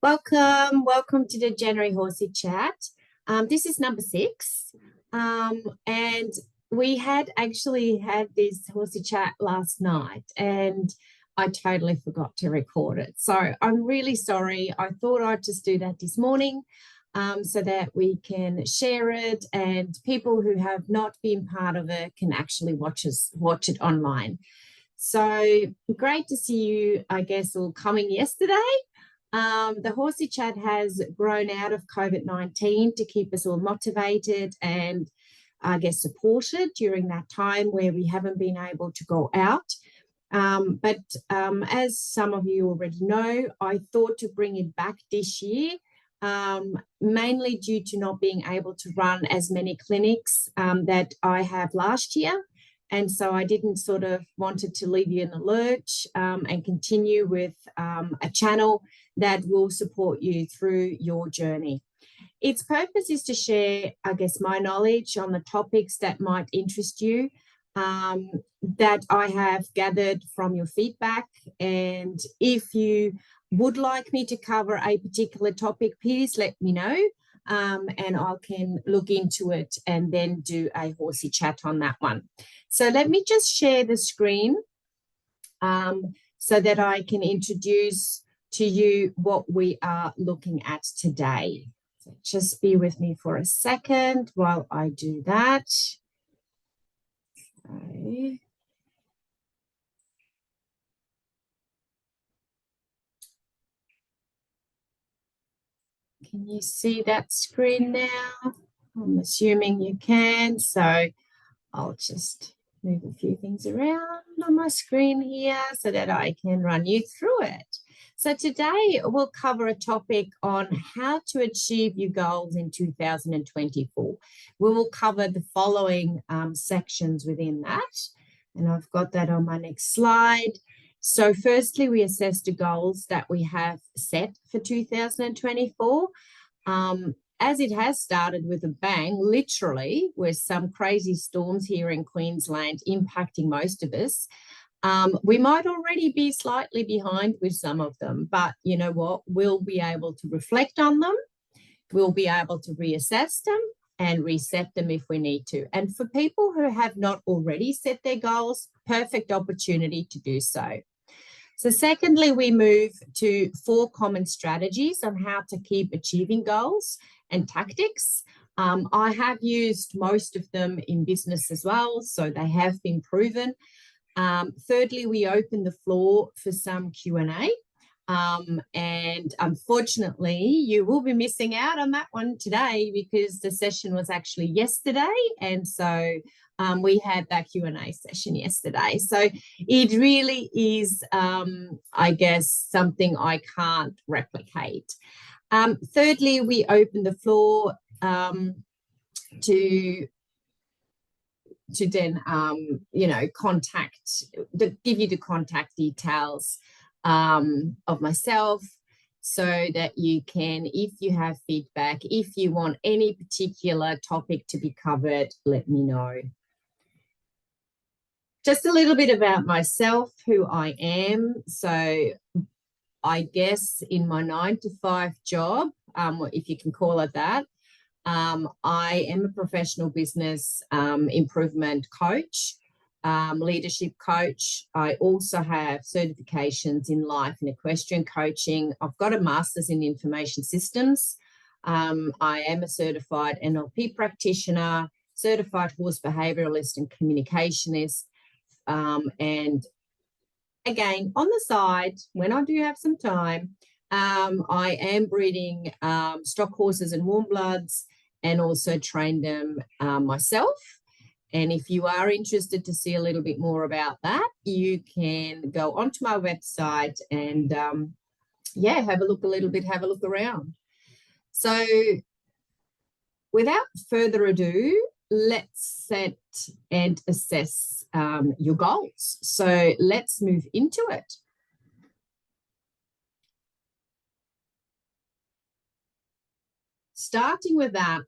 Welcome to the January Horsey Chat. This is number 6, and we had actually had this Horsey Chat last night, and I totally forgot to record it. So I'm really sorry. I thought I'd just do that this morning, so that we can share it, and people who have not been part of it can actually watch it online. So great to see you, I guess, all coming yesterday. The Horsey Chat has grown out of COVID-19 to keep us all motivated and, I guess, supported during that time where we haven't been able to go out. But as some of you already know, I thought to bring it back this year, mainly due to not being able to run as many clinics that I have last year. And so I didn't sort of wanted to leave you in the lurch and continue with a channel that will support you through your journey. Its purpose is to share, I guess, my knowledge on the topics that might interest you, that I have gathered from your feedback. And if you would like me to cover a particular topic, please let me know. And I can look into it and then do a Horsey Chat on that one. So let me just share the screen so that I can introduce to you what we are looking at today. So just be with me for a second while I do that. Okay. Can you see that screen now? I'm assuming you can. So I'll just move a few things around on my screen here so that I can run you through it. So today we'll cover a topic on how to achieve your goals in 2024. We will cover the following sections within that. And I've got that on my next slide. So firstly, we assess the goals that we have set for 2024. As it has started with a bang, literally, with some crazy storms here in Queensland impacting most of us, we might already be slightly behind with some of them, but you know what? We'll be able to reflect on them. We'll be able to reassess them and reset them if we need to. And for people who have not already set their goals, perfect opportunity to do so. So secondly, we move to 4 common strategies on how to keep achieving goals and tactics. I have used most of them in business as well, so they have been proven. Thirdly, we open the floor for some Q&A. And unfortunately, you will be missing out on that one today because the session was actually yesterday. And so we had that Q&A session yesterday. So it really is, I guess, something I can't replicate. Thirdly, we open the floor to then, give you the contact details of myself so that you can, if you have feedback, if you want any particular topic to be covered, let me know. Just a little bit about myself, who I am. So I guess in my 9-to-5 job, if you can call it that, I am a professional business improvement coach, leadership coach. I also have certifications in life and equestrian coaching. I've got a master's in information systems. I am a certified NLP practitioner, certified horse behavioralist and communicationist. And again, on the side, when I do have some time, I am breeding stock horses and warm bloods and also train them myself. And if you are interested to see a little bit more about that, you can go onto my website and, have a look around. So without further ado, let's set and assess your goals. So let's move into it. Starting with that,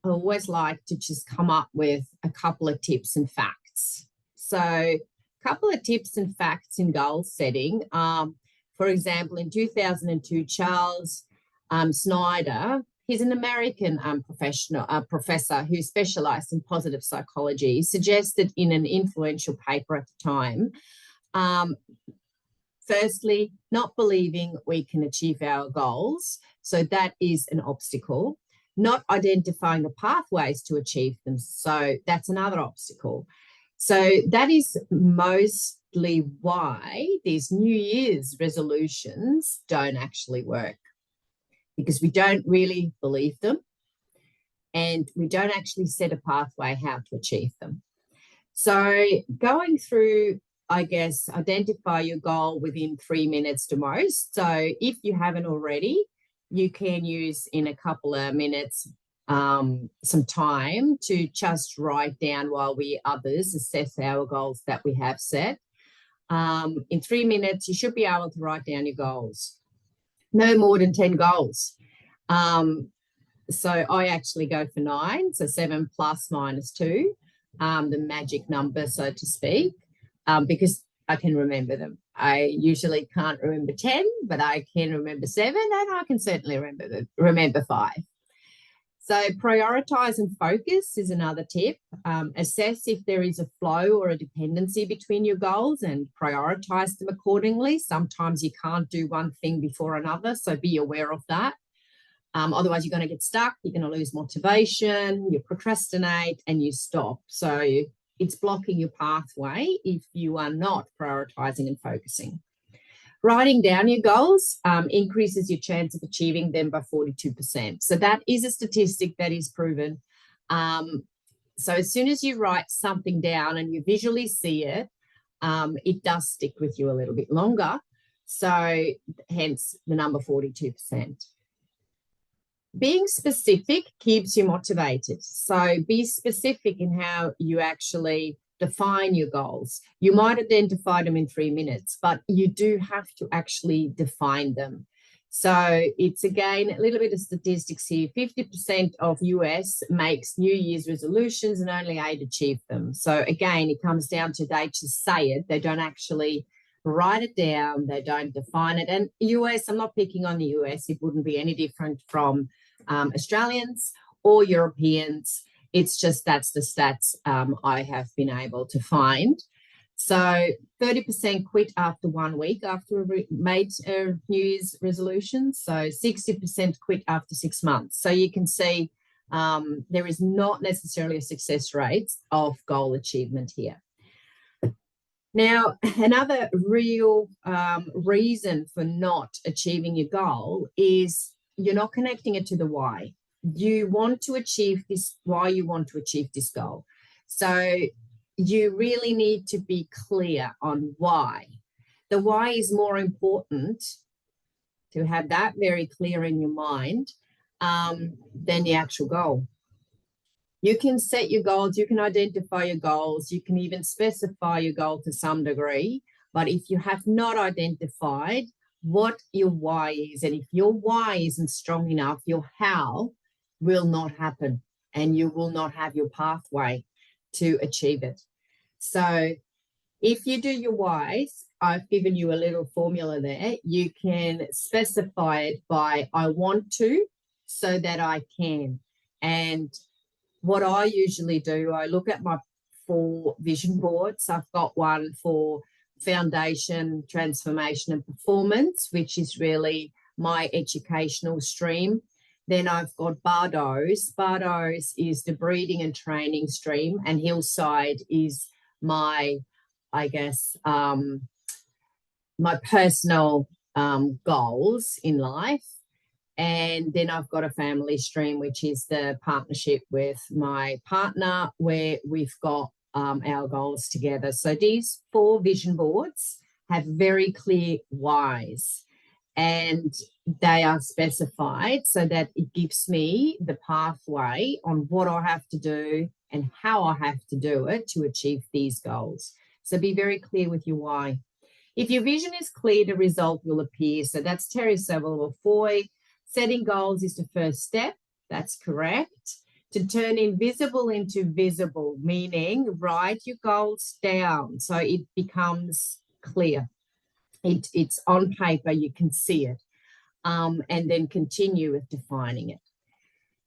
I always like to just come up with a couple of tips and facts. So a couple of tips and facts in goal setting. For example, in 2002, Charles Snyder, he's an American professor who specialized in positive psychology, suggested in an influential paper at the time, firstly, not believing we can achieve our goals. So that is an obstacle. Not identifying the pathways to achieve them. So that's another obstacle. So that is mostly why these New Year's resolutions don't actually work, because we don't really believe them and we don't actually set a pathway how to achieve them. So going through, I guess, identify your goal within 3 minutes to most. So if you haven't already, you can use in a couple of minutes some time to just write down while we others assess our goals that we have set. In 3 minutes, you should be able to write down your goals. No more than 10 goals. So I actually go for 9, so 7 plus minus 2, the magic number, so to speak, because I can remember them. I usually can't remember 10, but I can remember 7, and I can certainly remember 5. So prioritize and focus is another tip. Assess if there is a flow or a dependency between your goals and prioritize them accordingly. Sometimes you can't do one thing before another, so be aware of that. Otherwise, you're going to get stuck, you're going to lose motivation, you procrastinate, and you stop. So it's blocking your pathway if you are not prioritizing and focusing. Writing down your goals increases your chance of achieving them by 42%. So that is a statistic that is proven. So as soon as you write something down and you visually see it, it does stick with you a little bit longer. So hence the number 42%. Being specific keeps you motivated. So be specific in how you actually define your goals. You might identify them in 3 minutes, but you do have to actually define them. So it's, again, a little bit of statistics here. 50% of US makes New Year's resolutions and only 8 achieve them. So again, it comes down to they just say it. They don't actually write it down. They don't define it. And US, I'm not picking on the US. It wouldn't be any different from Australians or Europeans. It's just that's the stats I have been able to find. So 30% quit after 1 week after made New Year's resolutions. So 60% quit after 6 months. So you can see there is not necessarily a success rate of goal achievement here. Now, another real reason for not achieving your goal is you're not connecting it to the why. You want to achieve this, why you want to achieve this goal. So you really need to be clear on why. The why is more important to have that very clear in your mind than the actual goal. You can set your goals, you can identify your goals, you can even specify your goal to some degree, but if you have not identified what your why is, and if your why isn't strong enough, your how will not happen, and you will not have your pathway to achieve it. So if you do your whys, I've given you a little formula there. You can specify it by I want to, so that I can. And what I usually do, I look at my 4 vision boards. I've got one for foundation, transformation, and performance, which is really my educational stream. Then I've got Bardos. Bardos is the breeding and training stream, and Hillside is my, I guess, my personal goals in life. And then I've got a family stream, which is the partnership with my partner, where we've got our goals together. So these 4 vision boards have very clear whys, and they are specified so that it gives me the pathway on what I have to do and how I have to do it to achieve these goals. So be very clear with your why. If your vision is clear, the result will appear. So that's Terry Saville or Foy. Setting goals is the first step. That's correct. To turn invisible into visible, meaning write your goals down so it becomes clear. It's on paper, you can see it. and then continue with defining it.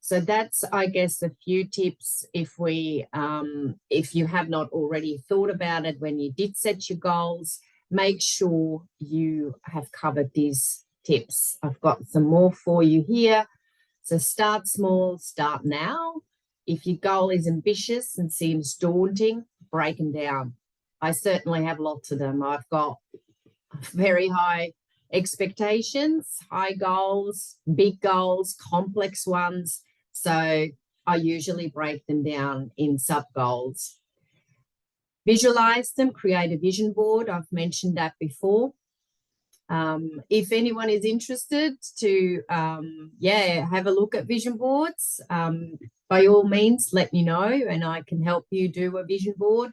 So that's, I guess, a few tips if you have not already thought about it when you did set your goals. Make sure you have covered these tips. I've got some more for you here. So start small, start now. If your goal is ambitious and seems daunting, break them down. I certainly have lots of them. I've got very high expectations, high goals, big goals, complex ones. So I usually break them down in sub goals. Visualize them, create a vision board. I've mentioned that before. If anyone is interested to, have a look at vision boards, by all means, let me know and I can help you do a vision board.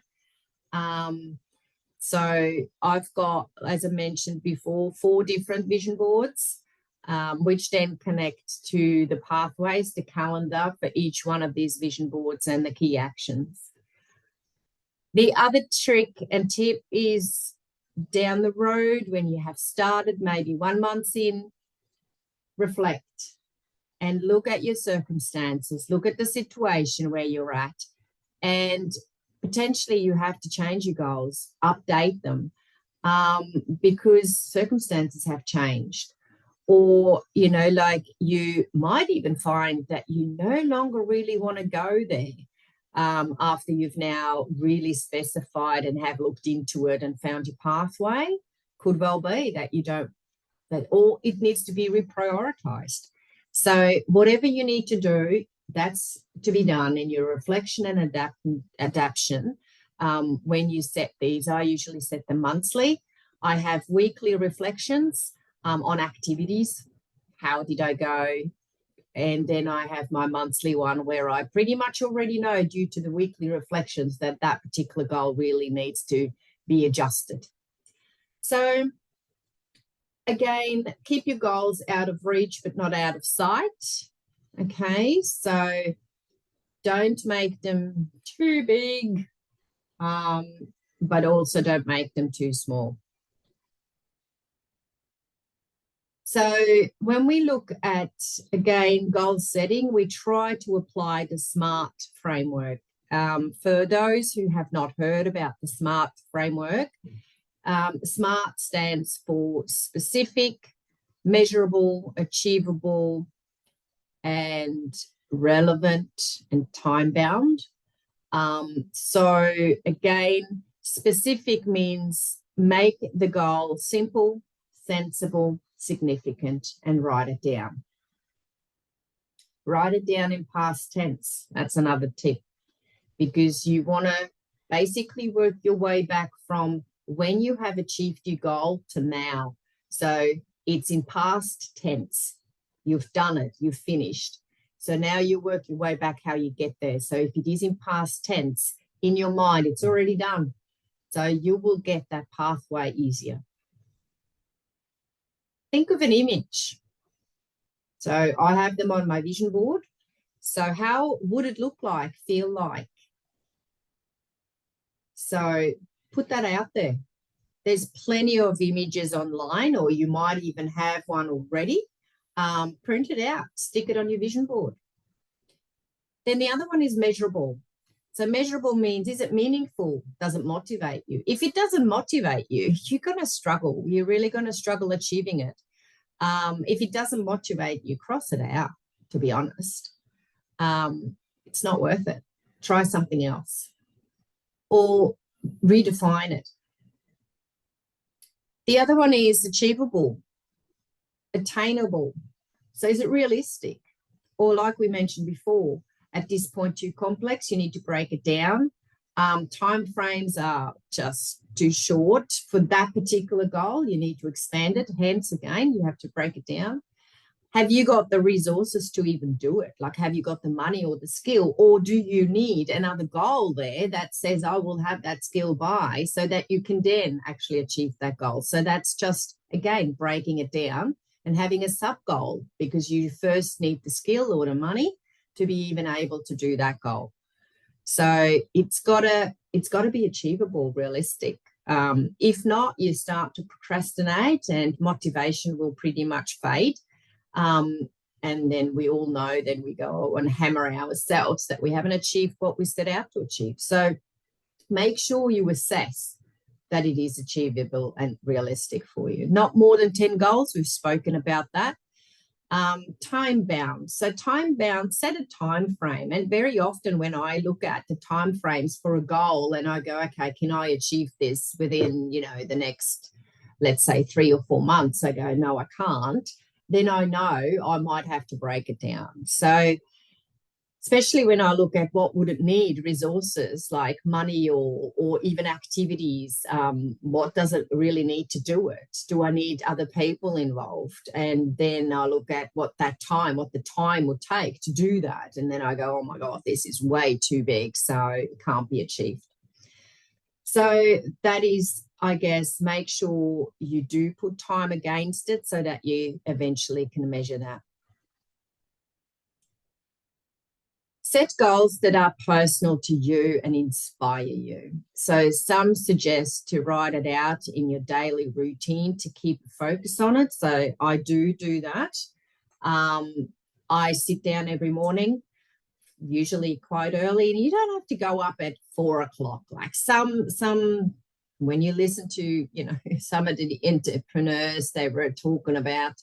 So I've got, as I mentioned before, 4 different vision boards, which then connect to the pathways, the calendar for each one of these vision boards and the key actions. The other trick and tip is down the road when you have started, maybe 1 month in, reflect and look at your circumstances, look at the situation where you're at, and potentially you have to change your goals, update them, because circumstances have changed. Or, like you might even find that you no longer really want to go there after you've now really specified and have looked into it and found your pathway. Could well be that you don't, or it needs to be reprioritized. So whatever you need to do, that's to be done in your reflection and adaptation. When you set these, I usually set them monthly. I have weekly reflections on activities. How did I go? And then I have my monthly one where I pretty much already know, due to the weekly reflections, that that particular goal really needs to be adjusted. So again, keep your goals out of reach but not out of sight. Okay, so don't make them too big, but also don't make them too small. So when we look at, again, goal setting, we try to apply the SMART framework. For those who have not heard about the SMART framework, SMART stands for specific, measurable, achievable, and relevant and time-bound. So again, specific means make the goal simple, sensible, significant, and write it down. Write it down in past tense. That's another tip, because you want to basically work your way back from when you have achieved your goal to now. So it's in past tense. You've done it, you've finished. So now you work your way back how you get there. So if it is in past tense, in your mind, it's already done. So you will get that pathway easier. Think of an image. So I have them on my vision board. So how would it look like, feel like? So put that out there. There's plenty of images online, or you might even have one already. Print it out, stick it on your vision board. Then the other one is measurable. So measurable means, is it meaningful? Does it motivate you? If it doesn't motivate you, you're going to struggle. You're really going to struggle achieving it. If it doesn't motivate you, cross it out, to be honest. It's not worth it. Try something else or redefine it. The other one is achievable, attainable. So is it realistic? Or like we mentioned before, at this point too complex, you need to break it down. Time frames are just too short for that particular goal. You need to expand it. Hence, again, you have to break it down. Have you got the resources to even do it? Like, have you got the money or the skill? Or do you need another goal there that says, I will have that skill by, so that you can then actually achieve that goal? So that's just, again, breaking it down and having a sub goal, because you first need the skill or the money to be even able to do that goal. So it's got to be achievable, realistic. If not, you start to procrastinate and motivation will pretty much fade. And then we all know, then we go and hammer ourselves that we haven't achieved what we set out to achieve. So make sure you assess that it is achievable and realistic for you. Not more than 10 goals. We've spoken about that. Time bound. So time bound, set a time frame. And very often when I look at the time frames for a goal and I go, okay, can I achieve this within, the next, let's say 3 or 4 months? I go, no, I can't. Then I know I might have to break it down. So especially when I look at what would it need, resources like money or even activities, what does it really need to do it? Do I need other people involved? And then I look at what the time would take to do that. And then I go, oh my God, this is way too big, so it can't be achieved. So that is, I guess, make sure you do put time against it so that you eventually can measure that. Set goals that are personal to you and inspire you. So some suggest to write it out in your daily routine to keep a focus on it. So I do that. I sit down every morning, usually quite early, and you don't have to go up at 4 o'clock. Like some when you listen to, some of the entrepreneurs, they were talking about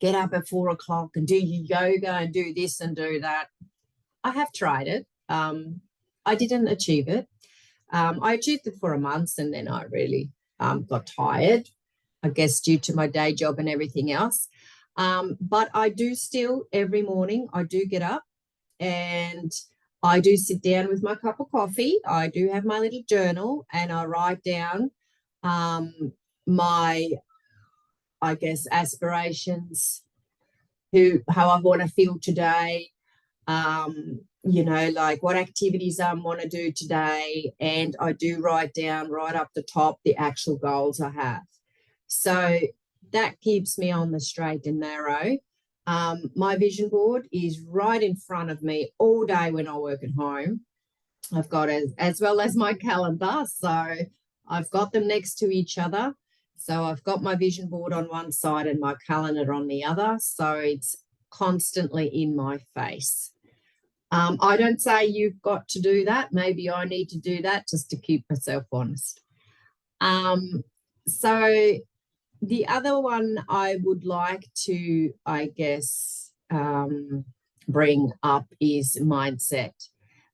get up at 4 o'clock and do your yoga and do this and do that. I have tried it. I didn't achieve it. I achieved it for a month and then I really got tired, I guess, due to my day job and everything else. But I do still, every morning, I do get up and I do sit down with my cup of coffee. I do have my little journal and I write down my, I guess, aspirations, how I want to feel today, like what activities I want to do today. And I do write down right up the top the actual goals I have. So that keeps me on the straight and narrow. My vision board is right in front of me all day when I work at home. I've got it as well as my calendar. So I've got them next to each other. So I've got my vision board on one side and my calendar on the other. So it's constantly in my face. I don't say you've got to do that. Maybe I need to do that just to keep myself honest. So the other one I would like to, I guess, bring up is mindset.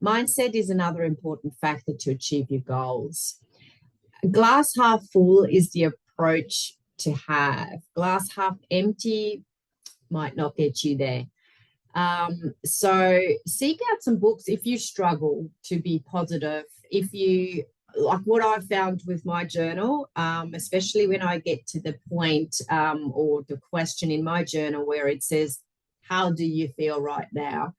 Mindset is another important factor to achieve your goals. Glass half full is the approach to have. Glass half empty might not get you there. So seek out some books if you struggle to be positive. If you like what I found with my journal, especially when I get to the point or the question in my journal where it says, how do you feel right now?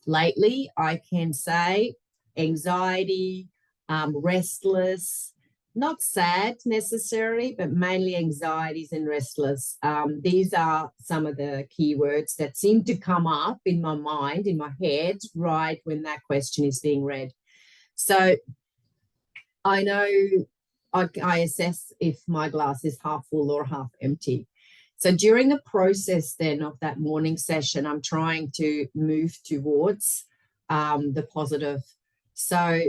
Lately, I can say anxiety, restless, not sad necessarily, but mainly anxieties and restless. These are some of the keywords that seem to come up in my mind, in my head, right when that question is being read. So I know I assess if my glass is half full or half empty. So during the process then of that morning session, I'm trying to move towards the positive. So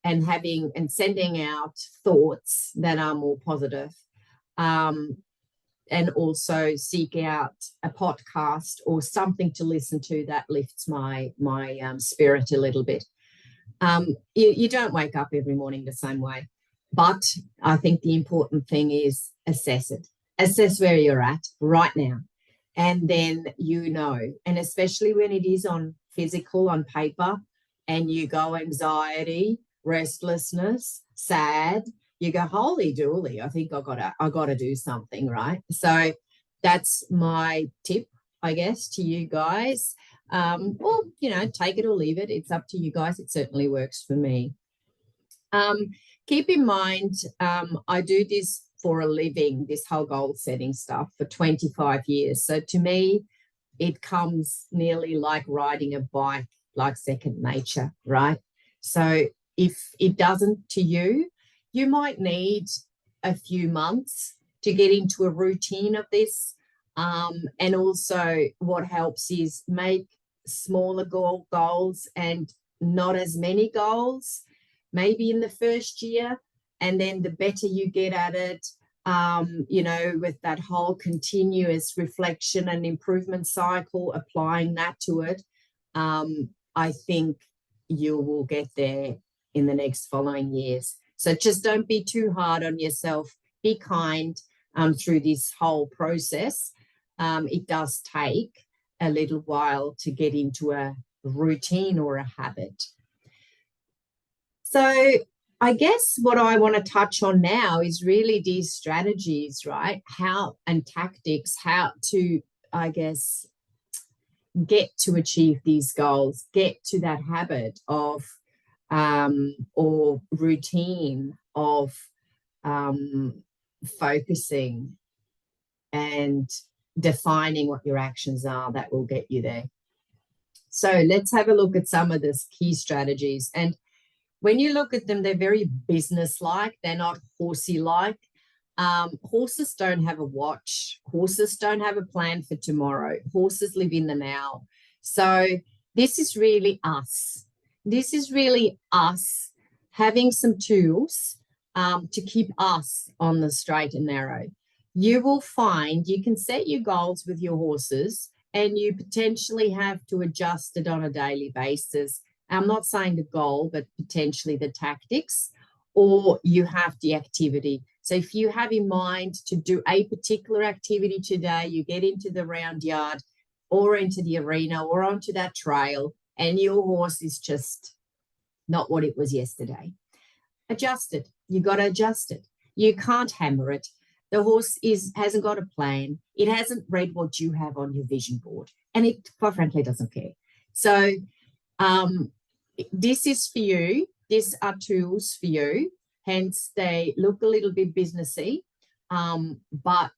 and sending out thoughts that are more positive, and also seek out a podcast or something to listen to that lifts my spirit a little bit. You don't wake up every morning the same way, but I think the important thing is assess it. Assess where you're at right now, and then and especially when it is on physical, on paper, and you go anxiety, restlessness, sad, you go, holy dooly, I think I gotta do something, right? So that's my tip, I guess, to you guys. Or take it or leave it. It's up to you guys. It certainly works for me. Keep in mind, I do this for a living, this whole goal setting stuff, for 25 years. So to me, it comes nearly like riding a bike, like second nature, right? So if it doesn't to you, you might need a few months to get into a routine of this. And also what helps is make smaller goals and not as many goals, maybe in the first year. And then the better you get at it, with that whole continuous reflection and improvement cycle, applying that to it, I think you will get there in the next following years. So just don't be too hard on yourself. Be kind through this whole process. It does take a little while to get into a routine or a habit. So I guess what I want to touch on now is really these strategies, right? And tactics, how to, I guess, get to achieve these goals, get to that habit of or routine of focusing and defining what your actions are that will get you there. So let's have a look at some of these key strategies. And when you look at them, they're very business-like. They're not horsey-like. Horses don't have a watch. Horses don't have a plan for tomorrow. Horses live in the now. So this is really us. This is really us having some tools to keep us on the straight and narrow. You will find you can set your goals with your horses, and you potentially have to adjust it on a daily basis. I'm not saying the goal, but potentially the tactics, or you have the activity. So if you have in mind to do a particular activity today, you get into the round yard or into the arena or onto that trail, and your horse is just not what it was yesterday. Adjust it. You got to adjust it. You can't hammer it. The horse hasn't got a plan. It hasn't read what you have on your vision board, and it, quite frankly, doesn't care. So this is for you. These are tools for you. Hence, they look a little bit businessy, but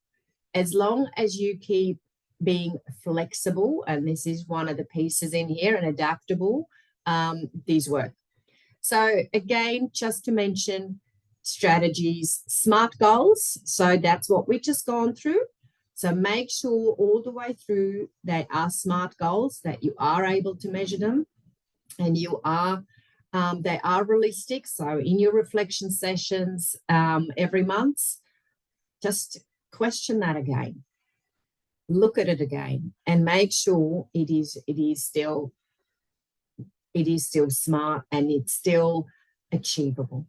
as long as you keep being flexible, and this is one of the pieces in here, and adaptable, these work. So again, just to mention strategies, SMART goals. So that's what we've just gone through. So make sure all the way through they are SMART goals, that you are able to measure them, and you are they are realistic. So in your reflection sessions every month, just question that again, look at it again, and make sure it is still SMART and it's still achievable.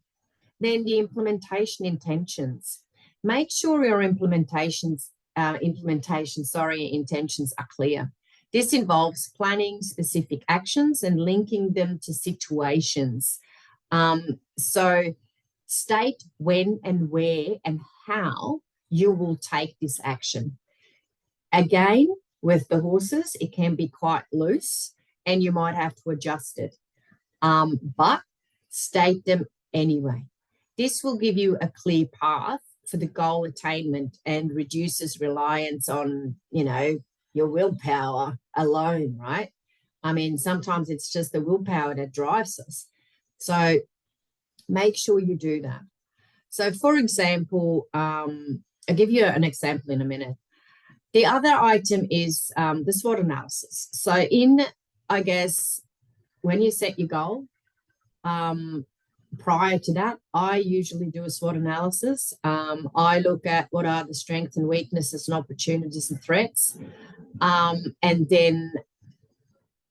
Then the implementation intentions. Make sure your intentions are clear. This involves planning specific actions and linking them to situations. So state when and where and how you will take this action. Again, with the horses, it can be quite loose and you might have to adjust it. But state them anyway. This will give you a clear path for the goal attainment and reduces reliance on, your willpower alone, right? I mean, sometimes it's just the willpower that drives us. So make sure you do that. So for example, I'll give you an example in a minute. The other item is the SWOT analysis. So I guess, when you set your goal, prior to that, I usually do a SWOT analysis. I look at what are the strengths and weaknesses and opportunities and threats. And then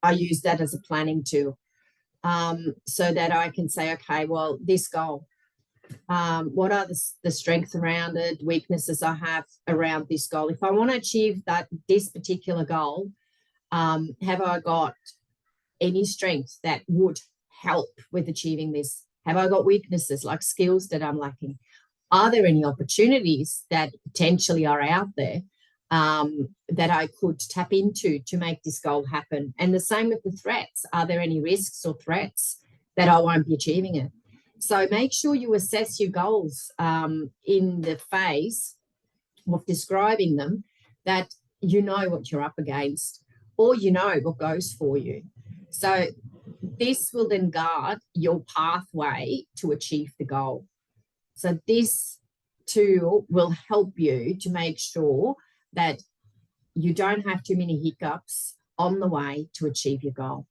I use that as a planning tool, so that I can say, okay, well, this goal, what are the strengths around it, weaknesses I have around this goal? If I want to achieve this particular goal, have I got any strengths that would help with achieving this? Have I got weaknesses, like skills that I'm lacking? Are there any opportunities that potentially are out there that I could tap into to make this goal happen? And the same with the threats. Are there any risks or threats that I won't be achieving it? So make sure you assess your goals in the phase of describing them, that you know what you're up against, or you know what goes for you. So this will then guard your pathway to achieve the goal. So this tool will help you to make sure that you don't have too many hiccups on the way to achieve your goal.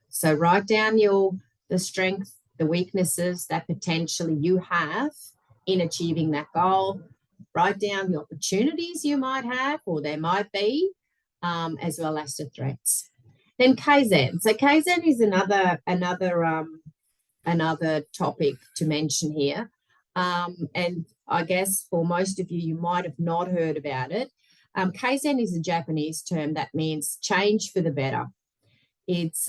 So write down the strength, the weaknesses that potentially you have in achieving that goal. Write down the opportunities you might have or there might be, as well as the threats. Then Kaizen. So Kaizen is another topic to mention here. And I guess for most of you, you might have not heard about it. Kaizen is a Japanese term that means change for the better. It's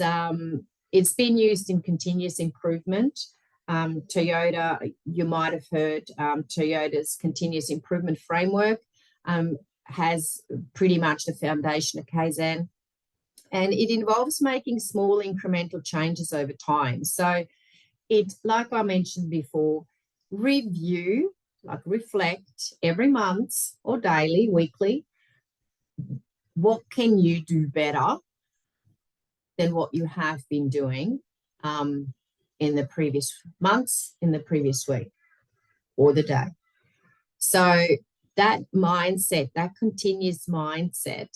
been used in continuous improvement. Toyota, you might have heard Toyota's continuous improvement framework has pretty much the foundation of Kaizen. And it involves making small incremental changes over time. So it, like I mentioned before, review, like reflect every month or daily, weekly, what can you do better than what you have been doing in the previous months, in the previous week, or the day. So that mindset, that continuous mindset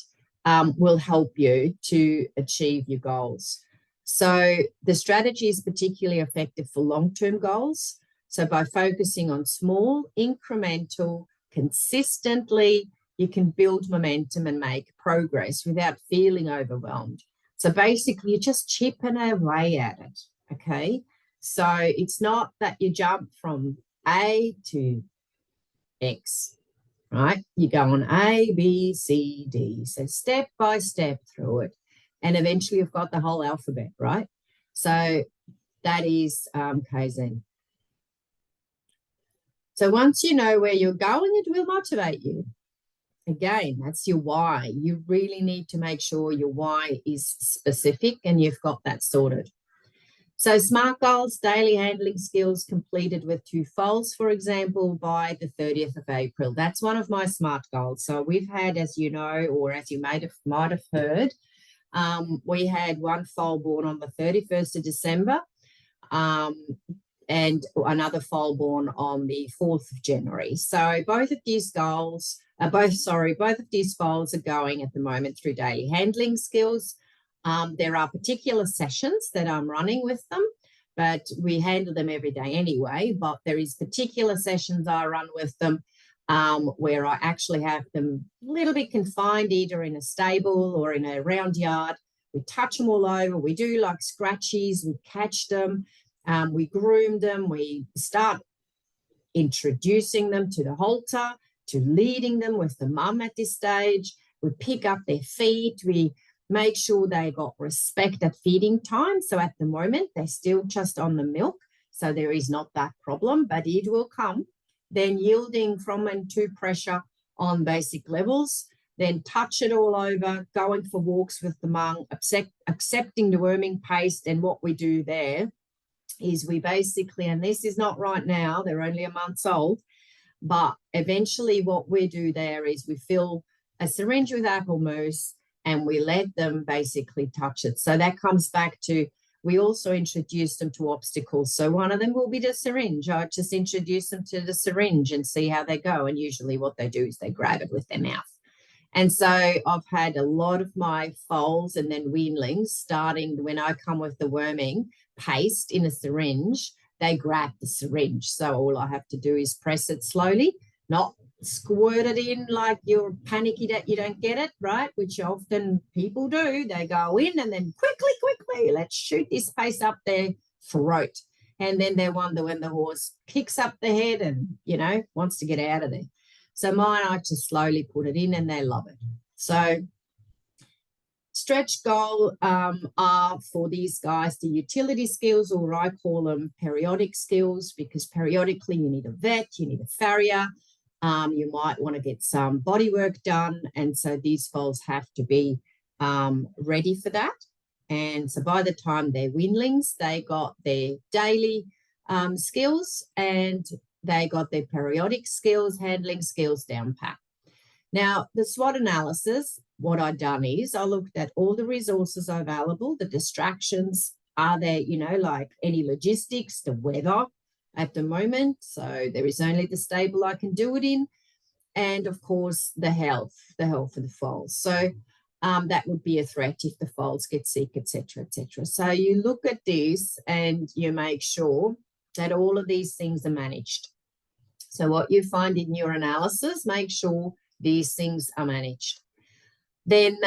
will help you to achieve your goals. So the strategy is particularly effective for long-term goals. So by focusing on small, incremental, consistently, you can build momentum and make progress without feeling overwhelmed. So basically, you're just chipping away at it, okay? So it's not that you jump from A to X, right? You go on A, B, C, D. So step by step through it. And eventually you've got the whole alphabet, right? So that is Kaizen. So once you know where you're going, it will motivate you. Again, that's your why. You really need to make sure your why is specific and you've got that sorted. So SMART goals, daily handling skills completed with 2 foals, for example, by the 30th of April. That's one of my SMART goals. So we've had, as you know, or as you might have heard, we had 1 foal born on the 31st of December and another foal born on the 4th of January. So both of these goals, both of these foals are going at the moment through daily handling skills. There are particular sessions that I'm running with them, but we handle them every day anyway. But there is particular sessions I run with them where I actually have them a little bit confined, either in a stable or in a round yard. We touch them all over. We do like scratchies. We catch them. We groom them. We start introducing them to the halter, to leading them with the mum at this stage. We pick up their feet. We make sure they got respect at feeding time. So at the moment, they're still just on the milk. So there is not that problem, but it will come. Then yielding from and to pressure on basic levels. Then touch it all over, going for walks with the mum, accepting the worming paste. And what we do there is we basically, and this is not right now, they're only a month old, but eventually what we do there is we fill a syringe with apple mousse and we let them basically touch it. So that comes back to, we also introduce them to obstacles. So one of them will be the syringe. I just introduce them to the syringe and see how they go. And usually what they do is they grab it with their mouth. And so I've had a lot of my foals and then weanlings starting when I come with the worming paste in a syringe, they grab the syringe. So all I have to do is press it slowly, not squirt it in like you're panicky that you don't get it, right? Which often people do. They go in and then quickly, let's shoot this paste up their throat. And then they wonder when the horse kicks up the head and, wants to get out of there. So mine, I just slowly put it in and they love it. So stretch goal are for these guys the utility skills, or I call them periodic skills, because periodically you need a vet, you need a farrier, you might want to get some body work done. And so these foals have to be ready for that. And so by the time they're weanlings, they got their daily skills and they got their periodic skills, handling skills down pat. Now, the SWOT analysis, what I've done is I looked at all the resources available, the distractions, are there, like any logistics, the weather at the moment. So there is only the stable I can do it in. and of course the health of the foals. So that would be a threat if the foals get sick, etc., etc. So you look at this and you make sure that all of these things are managed. So what you find in your analysis, make sure these things are managed. Then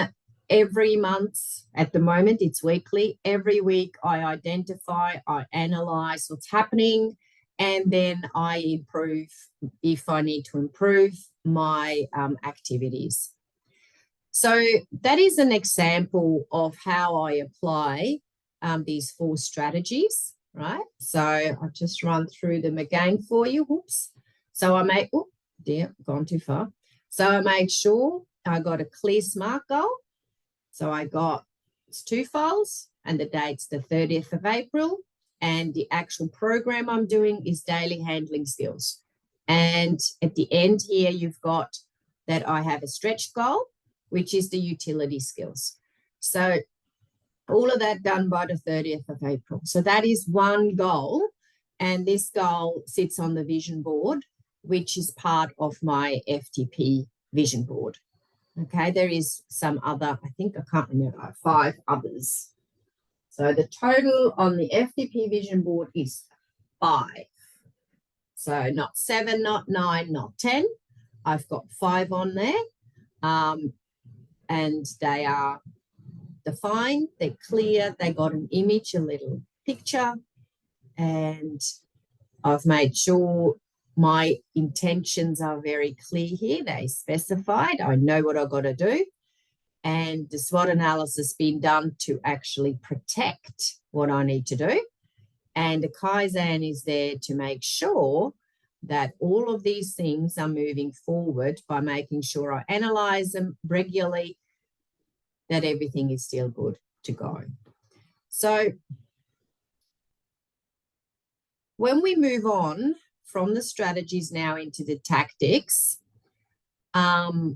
every month, at the moment it's weekly, every week I identify, I analyze what's happening, and then I improve if I need to improve my activities. So that is an example of how I apply these 4 strategies, right? So I'll just run through them again for you. Whoops. So I make, oh dear, gone too far. So I made sure I got a clear SMART goal. So I got, it's 2 files and the date's the 30th of April. And the actual program I'm doing is daily handling skills. And at the end here, you've got that I have a stretch goal, which is the utility skills. So all of that done by the 30th of April. So that is one goal. And this goal sits on the vision board, which is part of my FTP vision board. Okay, there is some other, I think I can't remember, 5 others. So the total on the FTP vision board is 5. So not 7, not 9, not 10. I've got 5 on there. And they are defined, they're clear, they got an image, a little picture, and I've made sure my intentions are very clear here. They specified, I know what I've got to do. And the SWOT analysis being done to actually protect what I need to do. And the Kaizen is there to make sure that all of these things are moving forward by making sure I analyze them regularly, that everything is still good to go. So when we move on from the strategies now into the tactics, I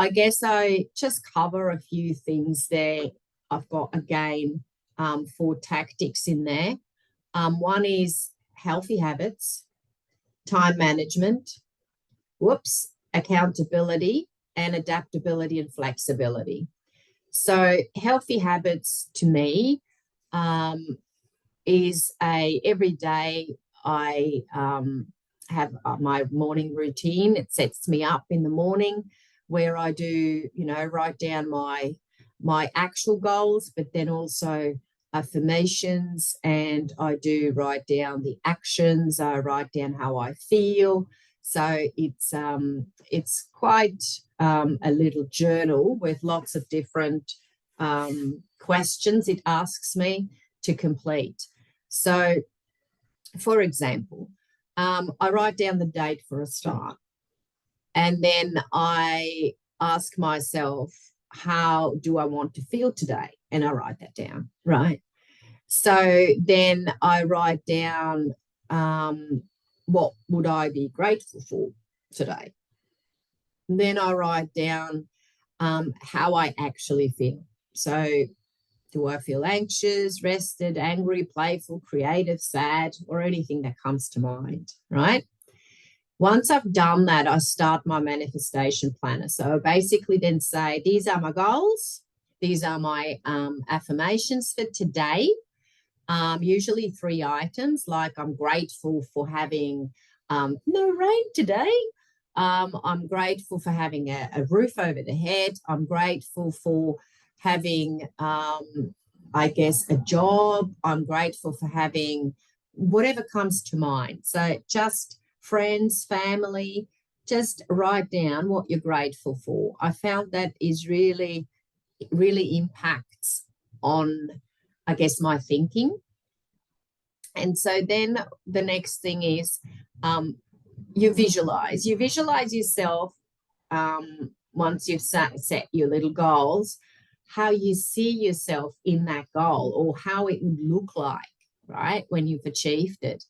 guess I just cover a few things there. I've got, again, 4 tactics in there. One is healthy habits, time management, accountability, and adaptability and flexibility. So healthy habits to me is every day I have my morning routine. It sets me up in the morning where I do, write down my actual goals, but then also affirmations, and I do write down the actions. I write down how I feel. So it's quite a little journal with lots of different questions it asks me to complete. So, for example, I write down the date for a start, and then I ask myself, how do I want to feel today? And I write that down, right? So then I write down what would I be grateful for today? And then I write down how I actually feel. So do I feel anxious, rested, angry, playful, creative, sad, or anything that comes to mind, right? Once I've done that, I start my manifestation planner. So I basically then say, these are my goals. These are my affirmations for today. Usually 3 items, like I'm grateful for having no rain today. I'm grateful for having a roof over the head. I'm grateful for having, I guess, a job. I'm grateful for having whatever comes to mind. So just friends, family, just write down what you're grateful for. I found that is really, really impacts on, I guess, my thinking. And so then the next thing is you visualize. You visualize yourself once you've set your little goals, how you see yourself in that goal, or how it would look like, right, when you've achieved it.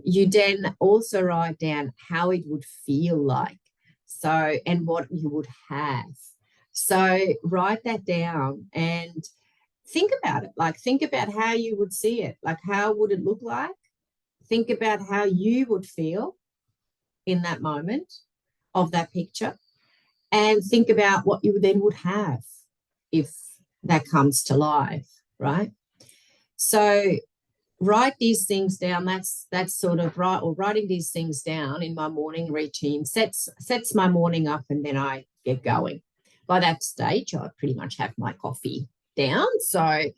You then also write down how it would feel like, so, and what you would have. So write that down and think about it. Like, think about how you would see it. Like, how would it look like? Think about how you would feel. in that moment of that picture and think about what you then would have if that comes to life, right? So write these things down. That's sort of right, or writing these things down in my morning routine sets my morning up, and then I get going. By that stage, I pretty much have my coffee down. So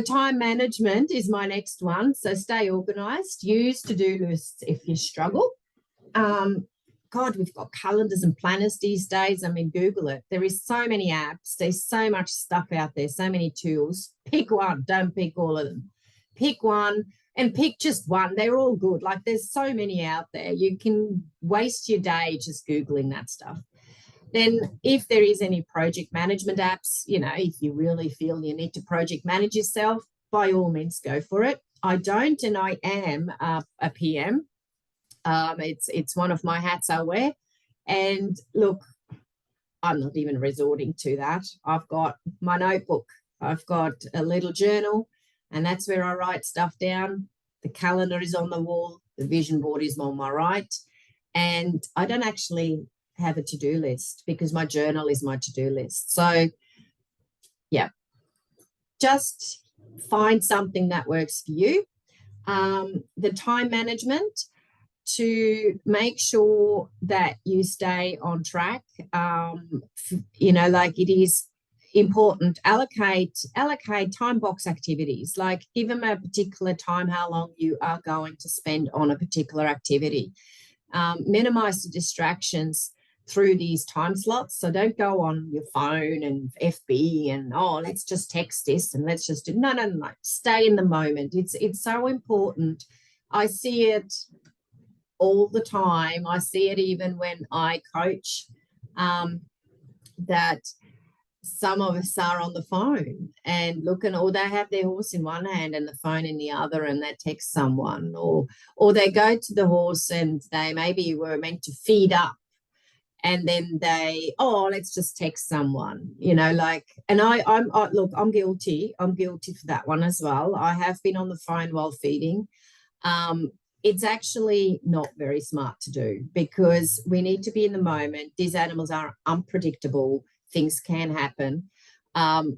time management is my next one. So stay organized. Use to-do lists if you struggle. God, we've got calendars and planners these days. I mean, Google it. There is so many apps. There's so much stuff out there, so many tools. Pick one. Don't pick all of them. Pick one and pick just one. They're all good. Like, there's so many out there. You can waste your day just Googling that stuff. Then if there is any project management apps, if you really feel you need to project manage yourself, by all means, go for it. I don't, and I am a PM. It's one of my hats I wear. And look, I'm not even resorting to that. I've got my notebook. I've got a little journal, and that's where I write stuff down. The calendar is on the wall. The vision board is on my right. And I don't actually have a to-do list because my journal is my to-do list. So, yeah, just find something that works for you. The time management, to make sure that you stay on track, like it is important. Allocate time box activities, like give them a particular time, how long you are going to spend on a particular activity. Minimize the distractions through these time slots. So don't go on your phone and FB and, let's just text this and let's just do, no. Stay in the moment. It's so important. I see it all the time. I see it even when I coach, that some of us are on the phone and looking, or they have their horse in one hand and the phone in the other, and they text someone, or they go to the horse and they maybe were meant to feed up, and then they, let's just text someone, and I'm guilty. I'm guilty for that one as well. I have been on the phone while feeding. It's actually not very smart to do, because we need to be in the moment. These animals are unpredictable. Things can happen.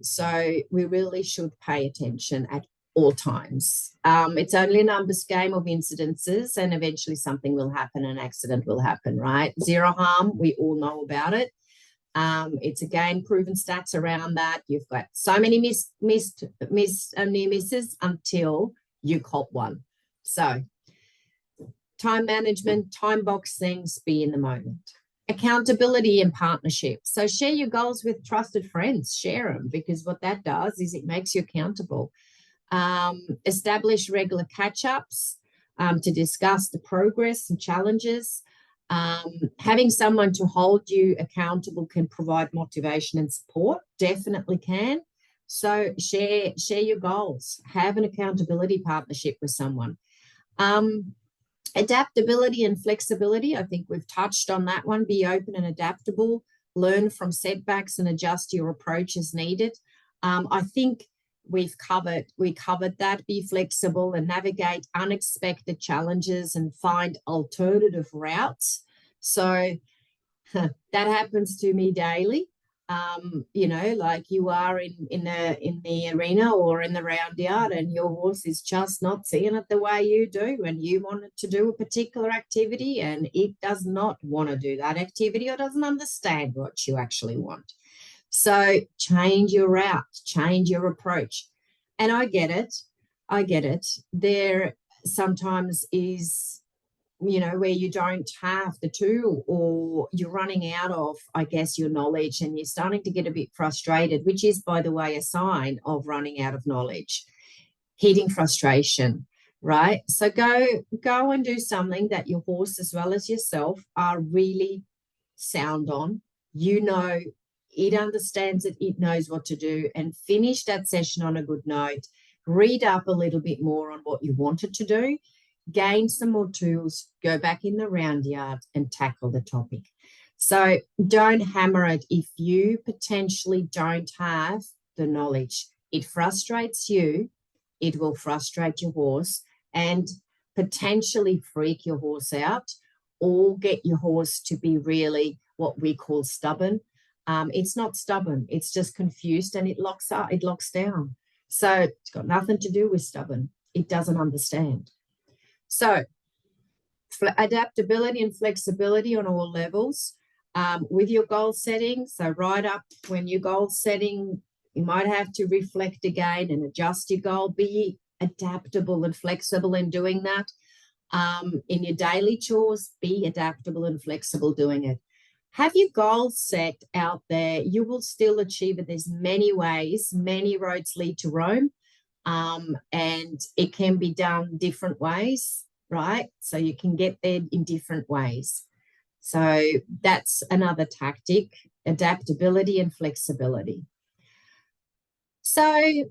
So we really should pay attention at all times. It's only a numbers game of incidences, and eventually something will happen, an accident will happen, right? Zero harm, we all know about it. It's again proven stats around that. You've got so many near misses until you cop one. So time management, time box things, be in the moment. Accountability and partnership. So share your goals with trusted friends, share them, because what that does is it makes you accountable. Establish regular catch-ups to discuss the progress and challenges. Having someone to hold you accountable can provide motivation and support, definitely can. So share your goals, have an accountability partnership with someone. Adaptability and flexibility, I think we've touched on that one. Be open and adaptable, learn from setbacks and adjust your approach as needed. I think we covered that. Be flexible and navigate unexpected challenges and find alternative routes. So that happens to me daily. Like you are in the arena or in the round yard, and your horse is just not seeing it the way you do, and you want it to do a particular activity and it does not want to do that activity or doesn't understand what you actually want. So change your route, change your approach. And I get it. There sometimes is, where you don't have the tool, or you're running out of, I guess, your knowledge, and you're starting to get a bit frustrated, which is, by the way, a sign of running out of knowledge, hitting frustration, right? So go and do something that your horse as well as yourself are really sound on. It understands it, it knows what to do, and finish that session on a good note. Read up a little bit more on what you wanted to do, gain some more tools, go back in the round yard and tackle the topic. So don't hammer it if you potentially don't have the knowledge. It frustrates you, it will frustrate your horse and potentially freak your horse out, or get your horse to be really what we call stubborn. It's not stubborn, it's just confused and it locks up, it locks down. So it's got nothing to do with stubborn. It doesn't understand. So adaptability and flexibility on all levels with your goal setting. So right up when your goal setting, you might have to reflect again and adjust your goal. Be adaptable and flexible in doing that. In your daily chores, be adaptable and flexible doing it. Have your goals set out there. You will still achieve it. There's many ways, many roads lead to Rome, and it can be done different ways, right? So you can get there in different ways. So that's another tactic, adaptability and flexibility. So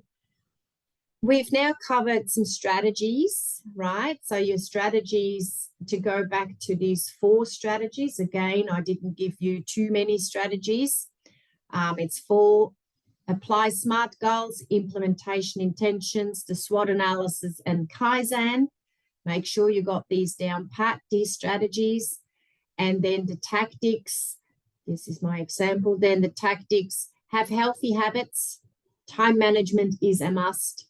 we've now covered some strategies, right? So your strategies, to go back to these 4 strategies, again, I didn't give you too many strategies. It's 4: apply SMART goals, implementation intentions, the SWOT analysis, and Kaizen. Make sure you got these down pat, these strategies. And then the tactics, this is my example, then the tactics: have healthy habits, time management is a must,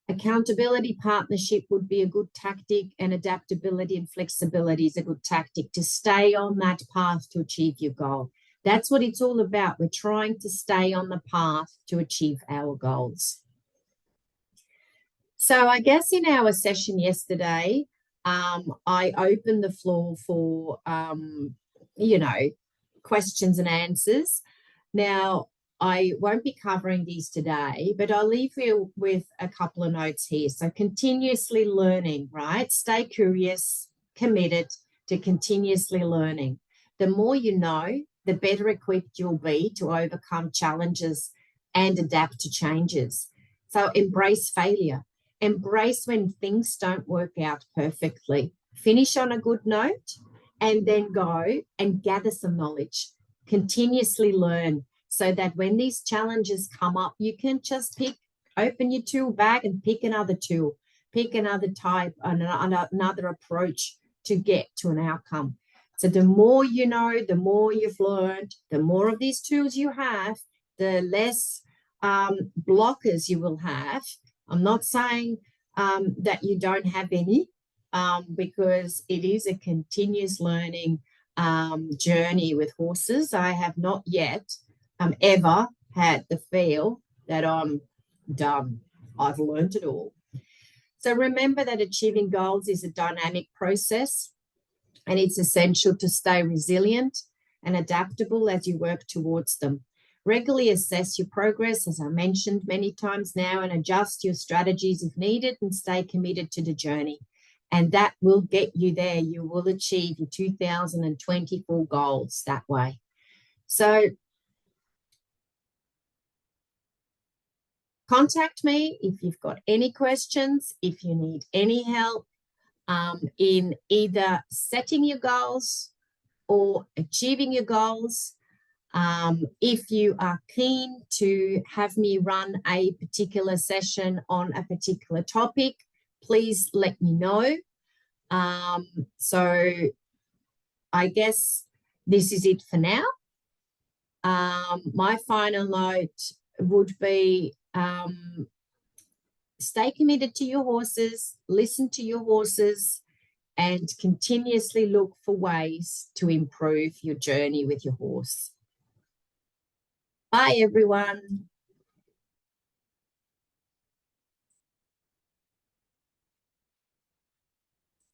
accountability partnership would be a good tactic, and adaptability and flexibility is a good tactic to stay on that path to achieve your goal. That's what it's all about. We're trying to stay on the path to achieve our goals. So I guess in our session yesterday, I opened the floor for, questions and answers. Now, I won't be covering these today, but I'll leave you with a couple of notes here. So continuously learning, right? Stay curious, committed to continuously learning. The more you know, the better equipped you'll be to overcome challenges and adapt to changes. So embrace failure. Embrace when things don't work out perfectly. Finish on a good note and then go and gather some knowledge. Continuously learn so that when these challenges come up, you can just open your tool bag and pick another tool, pick another type, another approach to get to an outcome. So the more you know, the more you've learned, the more of these tools you have, the less blockers you will have. I'm not saying that you don't have any, because it is a continuous learning journey with horses. I have not yet ever had the feel that I'm done. I've learned it all. So remember that achieving goals is a dynamic process, and it's essential to stay resilient and adaptable as you work towards them. Regularly assess your progress, as I mentioned many times now, and adjust your strategies if needed, and stay committed to the journey. And that will get you there. You will achieve your 2024 goals that way. So contact me if you've got any questions, if you need any help in either setting your goals or achieving your goals. If you are keen to have me run a particular session on a particular topic, please let me know. So I guess this is it for now. My final note would be stay committed to your horses, listen to your horses, and continuously look for ways to improve your journey with your horse. Bye, everyone.